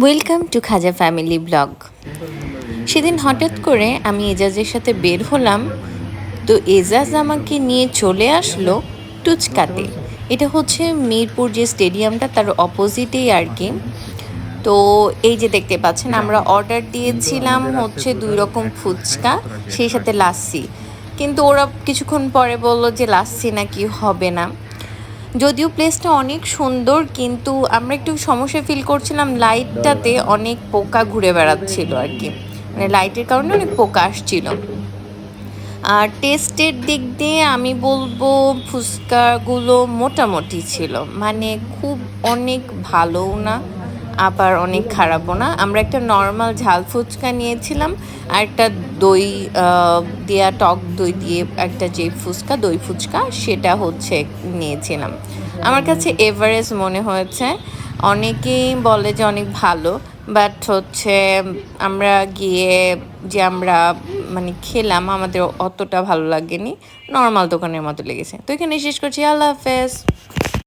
Welcome to Khaja family blog. সেদিন হঠাৎ করে আমি এজাজের সাথে বের হলাম, তো এজাজ আমাকে নিয়ে চলে আসলো টুচকাতে। এটা হচ্ছে মিরপুর যে স্টেডিয়ামটা তার অপোজিটেই আর কি। তো এই যে দেখতে পাচ্ছেন, আমরা অর্ডার দিয়েছিলাম হচ্ছে 2 রকম ফুচকা, সেই সাথে লাচ্ছি। কিন্তু ওরা কিছুক্ষণ পরে বলল যে লাচ্ছি নাকি হবে না। যদিও প্লেসটা অনেক সুন্দর, কিন্তু আমরা একটু সমস্যা ফিল করছিলাম, লাইটটাতে অনেক পোকা ঘুরে বেড়াচ্ছিল আর কি, মানে লাইটের কারণে অনেক পোকা আসছিল। আর টেস্টের দিক দিয়ে আমি বলবো ফুচকাগুলো মোটামুটি ছিল, মানে খুব অনেক ভালোও না আবার অনেক খারাপও না। আমরা একটা নর্মাল ঝাল ফুচকা নিয়েছিলাম, আর একটা দই দেয়া, টক দই দিয়ে একটা যে ফুচকা, দই ফুচকা, সেটা হচ্ছে নিয়েছিলাম। আমার কাছে এভারেস্ট মনে হয়েছে। অনেকেই বলে যে অনেক ভালো, বাট হচ্ছে আমরা গিয়ে যে আমরা মানে খেলাম, আমাদের অতটা ভালো লাগেনি, নর্মাল দোকানের মতো লেগেছে। তো এখানে শেষ করছি, আল্লাহ হাফেজ।